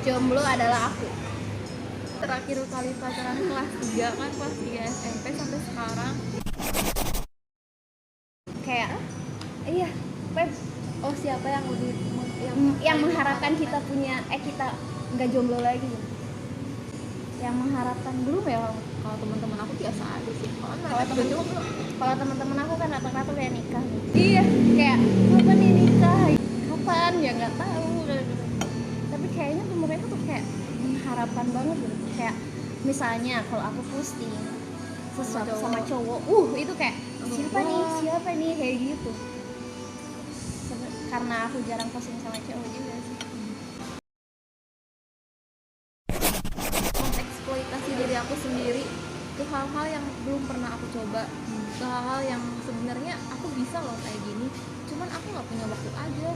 Jomblo adalah aku. Terakhir kali pacaran kelas 3 kan, kelas 3 SMP sampai sekarang. Kayak iya, Pep, Oh, siapa yang lebih yang mengharapkan kita punya kita nggak jomblo lagi. Yang mengharapkan belum ya. Kalau teman-teman aku biasa aja sih. Kalau teman-teman aku kan rata-rata kayak nikah. Iya, kayak kapan nih nikah? Kapan ya nggak tahu. Tapi kayaknya tuh mereka tuh kayak mengharapkan banget gitu. Kayak misalnya kalau aku posting sesuatu sama cowok, itu kayak siapa nih kayak gitu. Karena aku jarang posting sama cowok juga sih. Eksploitasi diri aku sendiri ke hal-hal yang belum pernah aku coba, ke hal-hal yang sebenarnya aku bisa loh kayak gini, cuman aku nggak punya waktu aja.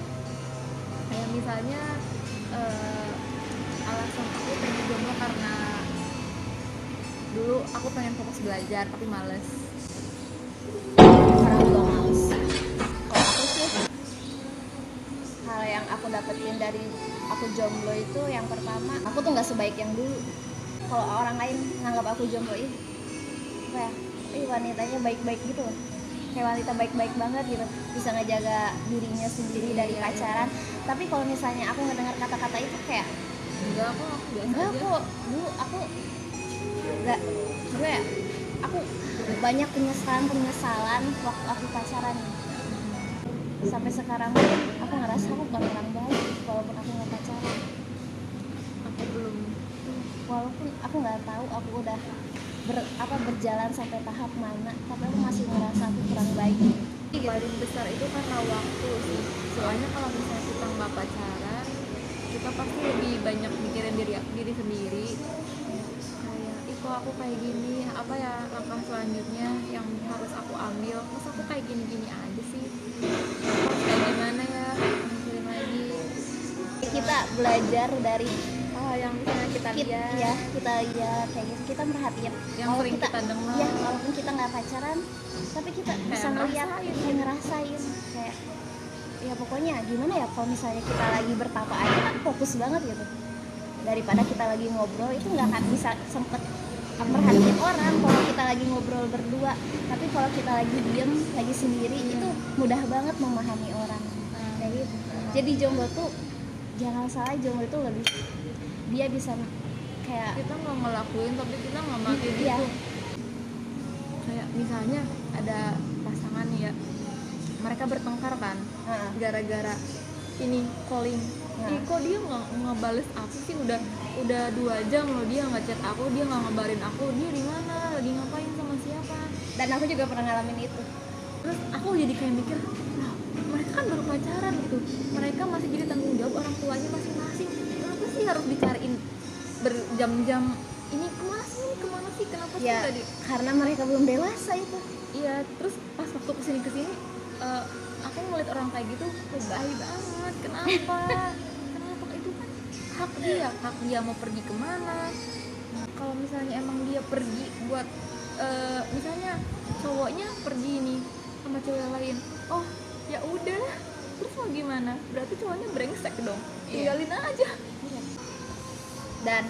Kayak misalnya alasan aku pengen jomblo karena dulu aku pengen fokus belajar tapi males. Sekarang juga males. Kalau aku sih, hal yang aku dapetin dari aku jomblo itu yang pertama, aku tuh nggak sebaik yang dulu. Kalau orang lain nganggap aku jomblo apa ya, wanitanya baik-baik gitu loh, kayak wanita baik-baik banget gitu, bisa ngejaga dirinya sendiri dari pacaran. Tapi kalau misalnya aku ngedengar kata-kata itu kayak Enggak kok, biasa enggak aja. kok, dulu aku enggak, gue ya, aku banyak penyesalan waktu aku pacaran. Sampai sekarang aku ngerasa aku bukan orang baik walaupun aku nggak pacaran. Aku belum. Walaupun aku nggak tahu aku udah berjalan sampai tahap mana, tapi aku masih ngerasa aku kurang baik. Paling besar itu karena waktu sih. Soalnya kalau misalnya kita nggak pacaran, kita pasti lebih banyak mikirin diri sendiri. Kayak, kok aku kayak gini, apa ya langkah selanjutnya yang harus aku ambil? Terus aku kayak gini-gini aja sih. Terus kayak gimana ya? Mikirin lagi. Kita belajar dari Yang misalnya kita lihat, ya, kita lihat kayak gitu, kita merhatiin yang sering kita dengar. ya, walaupun kita nggak pacaran tapi kita bisa ngeliat, kayak ngerasain, kayak ya pokoknya gimana ya, kalau misalnya kita lagi bertapa aja kan fokus banget gitu, daripada kita lagi ngobrol itu nggak akan bisa sempet merhatiin orang kalau kita lagi ngobrol berdua. Tapi kalau kita lagi diem, lagi sendiri, itu mudah banget memahami orang kayak gitu. Jadi jomblo tuh jangan salah, jomblo itu lebih, dia bisa kayak kita nggak ngelakuin tapi kita nggak makin iya. gitu. Kayak misalnya ada pasangan ya, mereka bertengkar kan gara-gara ini calling. Kok dia nggak ngebales aku sih, udah 2 jam loh dia nggak chat aku, dia nggak ngabarin aku dia di mana, lagi ngapain, sama siapa. Dan aku juga pernah ngalamin itu. Terus aku jadi kayak mikir, loh, mereka kan baru pacaran gitu, mereka masih jadi tanggung jawab orang tuanya masing-masing, kenapa sih harus dicariin berjam-jam, ini kemana sih kenapa sih ya, tadi? Karena mereka belum dewasa itu. Iya, terus pas waktu kesini aku ngeliat orang kayak gitu lebay banget. Kenapa itu kan hak dia mau pergi kemana. Kalau misalnya emang dia pergi buat misalnya cowoknya pergi nih sama cewek lain, oh ya udah, terus mau gimana? Berarti cowoknya brengsek dong, tinggalin aja. Dan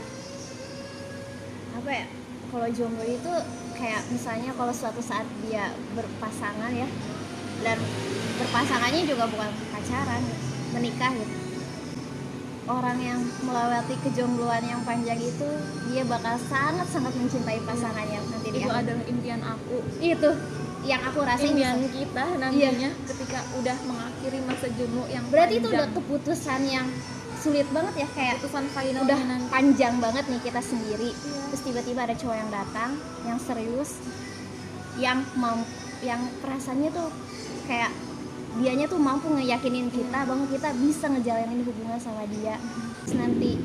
apa ya, kalau jomblo itu kayak misalnya kalau suatu saat dia berpasangan ya, dan berpasangannya juga bukan pacaran, menikah gitu, orang yang melewati kejombloan yang panjang itu, dia bakal sangat-sangat mencintai pasangannya nanti di Itu akhir. adalah impian aku, Itu yang aku rasain. impian kita nantinya ketika udah mengakhiri masa jomblo yang berarti panjang. itu udah keputusan yang sulit banget ya, kayak keputusan final udah nanti. panjang banget nih kita sendiri. Terus tiba-tiba ada cowok yang datang yang serius, yang perasaannya tuh kayak dianya tuh mampu ngeyakinin kita bahwa kita bisa ngejalanin hubungan sama dia. Terus nanti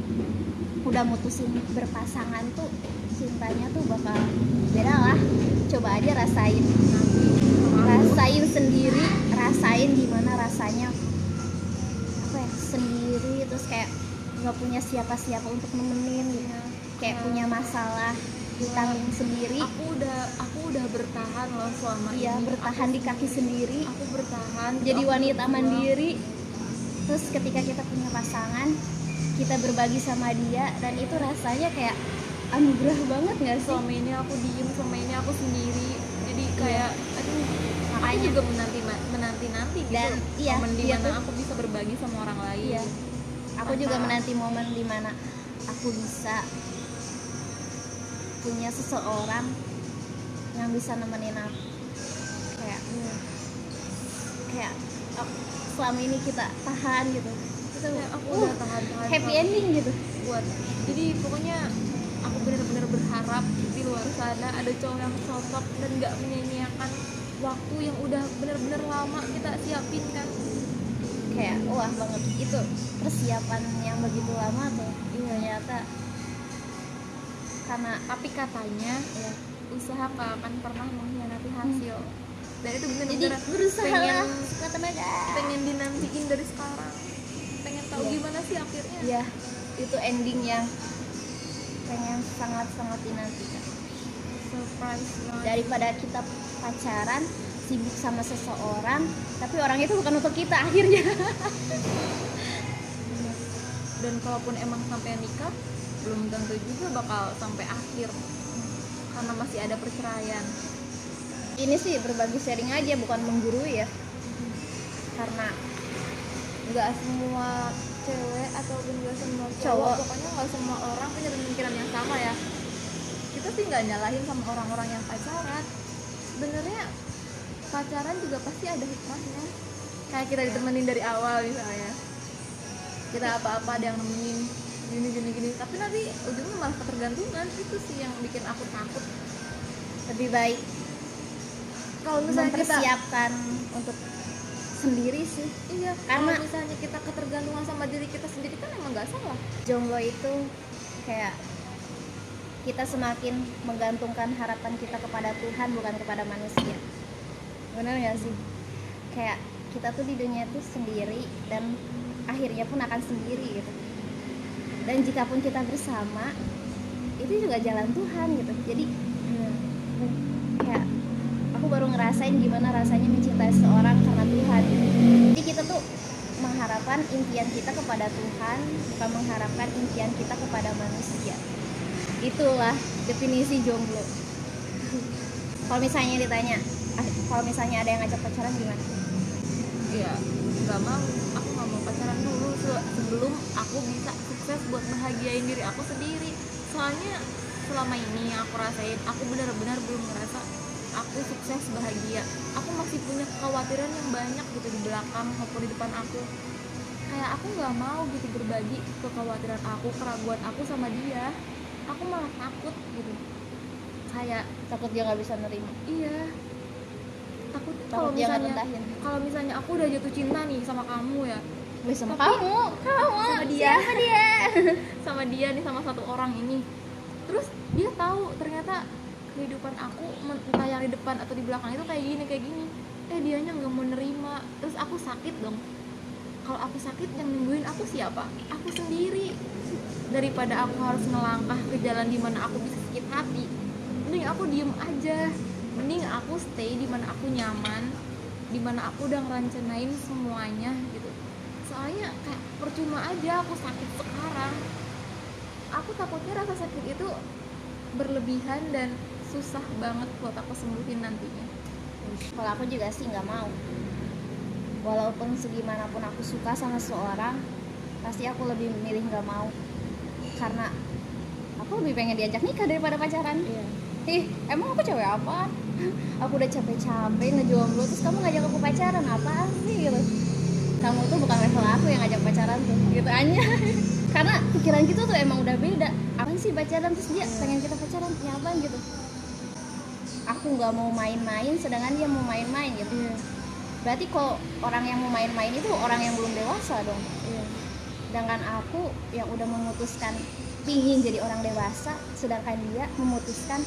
udah mutusin berpasangan tuh, cintanya tuh bakal beda lah. Coba aja rasain sendiri, rasain gimana rasanya apa ya, sendiri, terus kayak nggak punya siapa-siapa untuk nemenin gitu, kayak punya masalah ditanggung sendiri. Aku udah bertahan loh selama ini. Bertahan di kaki sendiri. Aku bertahan jadi wanita mandiri. Terus ketika kita punya pasangan, kita berbagi sama dia, dan itu rasanya kayak anugerah banget nggak sih? Selama ini aku diem, selama ini aku sendiri, jadi kayak aduh, aku Makanya. juga menanti gitu Dan iya, momen iya dimana tuh. aku bisa berbagi sama orang lain. Iya, aku juga Tanpa- menanti momen dimana aku bisa punya seseorang yang bisa nemenin aku. Kayak kayak oh, selama ini kita tahan gitu, kita Ya, aku udah tahan happy selama- ending gitu. buat, jadi pokoknya aku benar-benar berharap di luar sana ada cowok yang cocok dan nggak menyia-nyiakan waktu yang udah benar-benar lama kita siapin kan. Kayak wah banget itu persiapan yang begitu lama tuh. Ternyata karena Tapi katanya ya, usaha gak akan pernah mengkhianati hasil. Dan itu jadi benar-benar berusaha lah pengen sekuat tenaga. pengen dinantiin dari sekarang, pengen tahu Iya. gimana sih akhirnya. Ya, itu ending yang pengen sangat-sangat dinantikan. Surprise banget. Daripada kita pacaran sibuk sama seseorang tapi orang itu bukan untuk kita akhirnya. Dan kalaupun emang sampai nikah, belum tentu juga bakal sampai akhir karena masih ada perceraian. Ini sih berbagi sharing aja, bukan menggurui ya, karena nggak semua Cewek ataupun gak semua Cowok. cowok, pokoknya gak semua orang punya pemikiran yang sama ya. Kita sih nggak nyalahin sama orang-orang yang pacaran. Sebenarnya pacaran juga pasti ada hikmahnya. Kayak kita ditemenin dari awal misalnya, kita apa-apa ada yang nemenin gini, tapi nanti ujungnya malah ketergantungan. Itu sih yang bikin aku takut. lebih baik Kalau misalnya kita mempersiapkan untuk sendiri sih. iya, Karena- kalau misalnya kita ketergantungan sama diri kita sendiri kan emang nggak salah. Jomblo itu kayak kita semakin menggantungkan harapan kita kepada Tuhan, bukan kepada manusia. Benar nggak sih? Kayak kita tuh di dunia itu sendiri dan akhirnya pun akan sendiri gitu. Dan jika pun kita bersama, itu juga jalan Tuhan gitu. Jadi kayak aku baru ngerasain gimana rasanya mencintai seorang karena Tuhan gitu. Jadi kita tuh mengharapkan impian kita kepada Tuhan, bukan mengharapkan impian kita kepada manusia. Itulah definisi jomblo. Kalau misalnya ditanya, kalau misalnya ada yang ngajak pacaran gimana? Iya, nggak mau. Aku nggak mau pacaran dulu sebelum aku bisa sukses buat bahagiain diri aku sendiri. Soalnya selama ini yang aku rasain, aku benar-benar belum ngerasa aku sukses bahagia. Aku masih punya kekhawatiran yang banyak gitu di belakang maupun di depan aku. Kayak aku nggak mau gitu berbagi kekhawatiran aku, keraguan aku sama dia. Aku malah takut gitu. Kayak Takut dia nggak bisa nerima. iya, takut Takut dia nggak nentahin. kalau misalnya aku udah jatuh cinta nih sama kamu ya, Wih, sama Tapi- kamu sama dia. siapa dia? sama dia nih, sama satu orang ini, terus dia tahu ternyata kehidupan aku entah yang di depan atau di belakang itu kayak gini, dianya nggak mau nerima, terus aku sakit dong. Kalau aku sakit, yang nyembuhin aku siapa? Aku sendiri. Daripada aku harus ngelangkah ke jalan dimana aku bisa sakit hati, mending aku diem aja, mending aku stay di mana aku nyaman, di mana aku udah ngerancanain semuanya gitu. Soalnya kayak percuma aja aku sakit sekarang. Aku takutnya rasa sakit itu berlebihan dan susah banget buat aku sembuhin nantinya. Kalau aku juga sih nggak mau. Walaupun segimanapun aku suka sama seorang, pasti aku lebih memilih nggak mau. Karena aku lebih pengen diajak nikah daripada pacaran. Iya. Emang aku cewek apa? Aku udah capek-capek ngejomblo, terus kamu ngajak aku pacaran, apaan sih gitu? Kamu tuh bukan level aku yang ngajak pacaran tuh, gitu aja. Karena pikiran kita tuh emang udah beda. Apaan sih pacaran, terus dia pengen kita pacaran, ya apaan gitu? Aku nggak mau main-main, sedangkan dia mau main-main gitu. Iya. Berarti kalau orang yang mau main-main itu orang yang belum dewasa dong. Iya. Sedangkan aku yang udah memutuskan pingin jadi orang dewasa, sedangkan dia memutuskan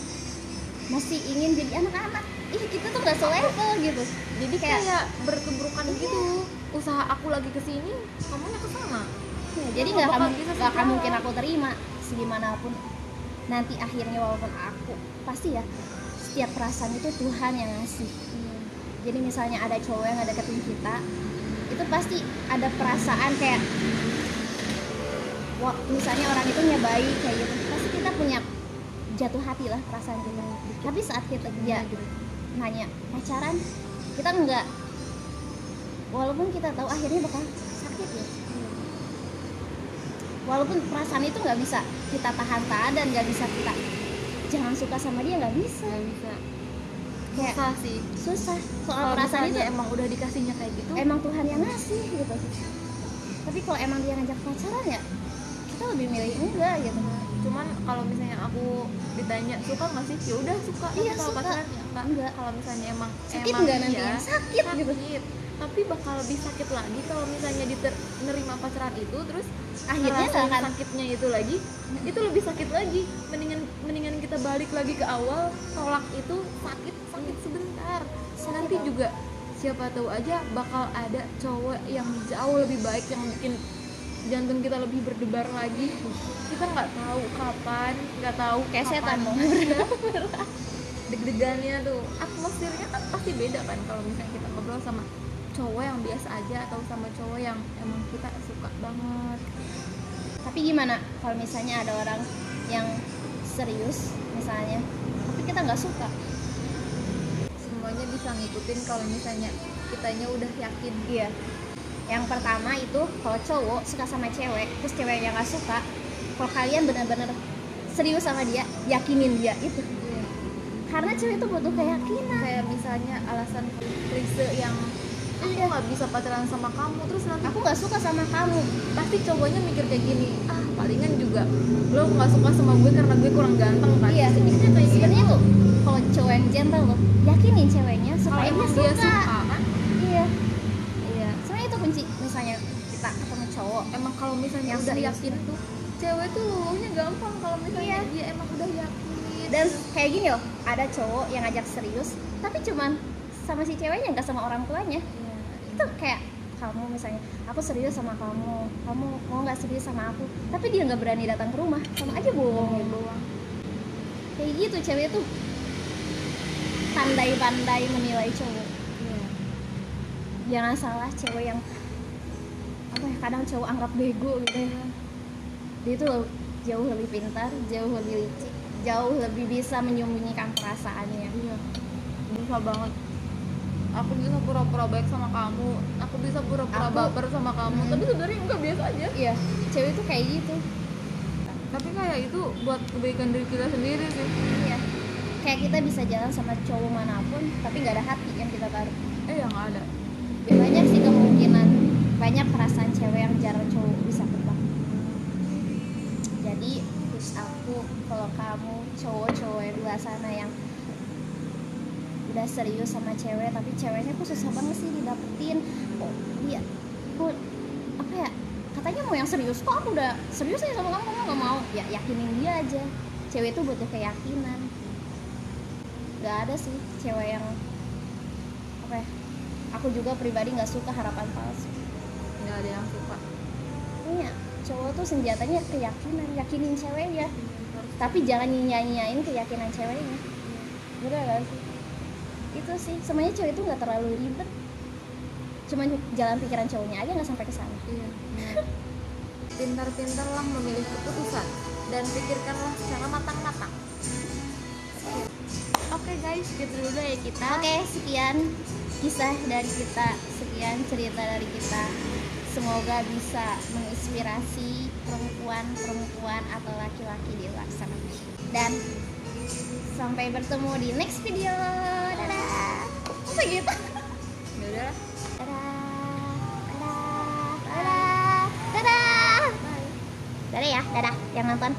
masih ingin jadi anak-anak. Kita tuh gak selevel gitu. Jadi kayak bertubrukan gitu. Usaha aku lagi kesini, kamunya kesana. Ya, jadi Nggak nggak bakal akan bisa nggak akan sejalan. mungkin aku terima segimanapun. Nanti akhirnya walaupun aku pasti ya, setiap perasaan itu Tuhan yang ngasih. Jadi misalnya ada cowok yang deketin kita, itu pasti ada perasaan kayak misalnya orang itu baik kayak gitu, pasti kita punya jatuh hati lah perasaan kita. Tapi saat kita dia nanya pacaran, kita enggak, walaupun kita tahu akhirnya bakal sakit ya, walaupun perasaan itu nggak bisa kita tahan-tahan dan nggak bisa kita jangan suka sama dia, nggak bisa kayak susah sih. susah soal Kalau perasaan itu misalnya emang udah dikasihnya kayak gitu, emang Tuhan yang ngasih gitu. Tapi kalau emang dia ngajak pacaran ya kita lebih milih enggak gitu. cuman kalau misalnya aku ditanya suka nggak sih, ya udah suka. Iya, Tapi kalau suka. pacaran ya enggak. Enggak. Kalau misalnya emang Sakit emang nggak nanti iya, ya? Sakit gitu. tapi bakal lebih sakit lagi kalau misalnya diterima pacaran itu terus Akhirnya nggak ngerasain akan sakitnya itu lagi, itu lebih sakit lagi. Mendingan kita balik lagi ke awal, tolak itu sakit sebentar. Nanti tau. juga siapa tahu aja bakal ada cowok yang jauh lebih baik yang bikin jantung kita lebih berdebar lagi. Kita nggak tahu kapan, nggak tahu Kayak setan kapan. dong. Deg-degannya tuh, atmosfernya kan pasti beda kan kalau misalnya kita ngobrol sama cowok yang biasa aja atau sama cowok yang emang kita suka banget. Tapi gimana kalau misalnya ada orang yang serius misalnya, tapi kita nggak suka? Semuanya bisa ngikutin kalau misalnya kitanya udah yakin. Iya. Yang pertama itu kalau cowok suka sama cewek, terus ceweknya nggak suka, kalau kalian benar-benar serius sama dia, yakinin dia itu. Iya. Karena cewek itu butuh keyakinan. Kayak misalnya alasan klise yang aku Iya. nggak bisa pacaran sama kamu, terus nanti Aku nggak suka sama kamu. pasti cowoknya mikir kayak gini, ah palingan juga lo nggak suka sama gue karena gue kurang ganteng kan. Iya. Sedikitnya kayak Sebenarnya gitu. tuh kalau cowok yang gentle loh, yakinin ceweknya Kalau supaya emang dia dia suka. suka kan, Iya. Iya. Sebenarnya itu kunci. Misalnya kita ketemu cowok emang kalau misalnya yang udah serius. yakin tuh cewek tuh luluhnya gampang kalau misalnya Iya. dia emang udah yakin. Dan kayak gini loh, ada cowok yang ngajak serius, tapi cuman sama si ceweknya, nggak sama orang tuanya. Iya. Itu kayak kamu misalnya, aku serius sama kamu, kamu mau nggak serius sama aku, tapi dia nggak berani datang ke rumah, sama aja bohong gitu. Doang. Kayak gitu cewek tuh pandai-pandai menilai cowok. Iya. Jangan salah cewek yang apa ya, kadang cowok anggap bego gitu ya. Dia itu jauh lebih pintar, jauh lebih licik, jauh lebih bisa menyembunyikan perasaannya. Iya. Bisa banget. Aku bisa pura-pura baik sama kamu, aku bisa pura-pura Aku- baper sama kamu, tapi sebenarnya enggak, biasa aja. Iya, cewek itu kayak gitu. Tapi kayak itu buat kebaikan diri kita sendiri sih. Iya. Kayak kita bisa jalan sama cowok manapun, tapi nggak ada hati yang kita taruh. Ya nggak ada. Banyak sih kemungkinan, banyak perasaan cewek yang jarang cowok bisa tebak. Jadi tips aku, kalau kamu cowok-cowok yang di luar sana yang udah serius sama cewek, tapi ceweknya kok susah banget sih didapetin, kok dia kok apa ya, katanya mau yang serius, kok aku udah serius aja sama kamu nggak mau, ya yakinin dia aja. Cewek itu butuh keyakinan. Gak ada sih cewek yang apa ya, aku juga pribadi nggak suka harapan palsu. Nggak ada yang suka. Punya cowok tuh senjatanya keyakinan, yakinin ceweknya, tapi jangan nyanyain keyakinan ceweknya. Bener gak sih? Itu sih semuanya, cewek itu nggak terlalu ribet, cuman jalan pikiran cowoknya aja nggak sampai ke sana. Iya. Pintar-pintarlah memilih keputusan dan pikirkanlah secara matang-matang. Oke guys, gitu dulu ya kita. Oke, sekian kisah dari kita, sekian cerita dari kita. Semoga bisa menginspirasi perempuan-perempuan atau laki-laki di luar sana. Dan sampai bertemu di next video. Dadah. Masa gitu? Ya udah. Dadah. Dadah. Dadah. Dadah. Bye. Dadah ya, dadah yang nonton.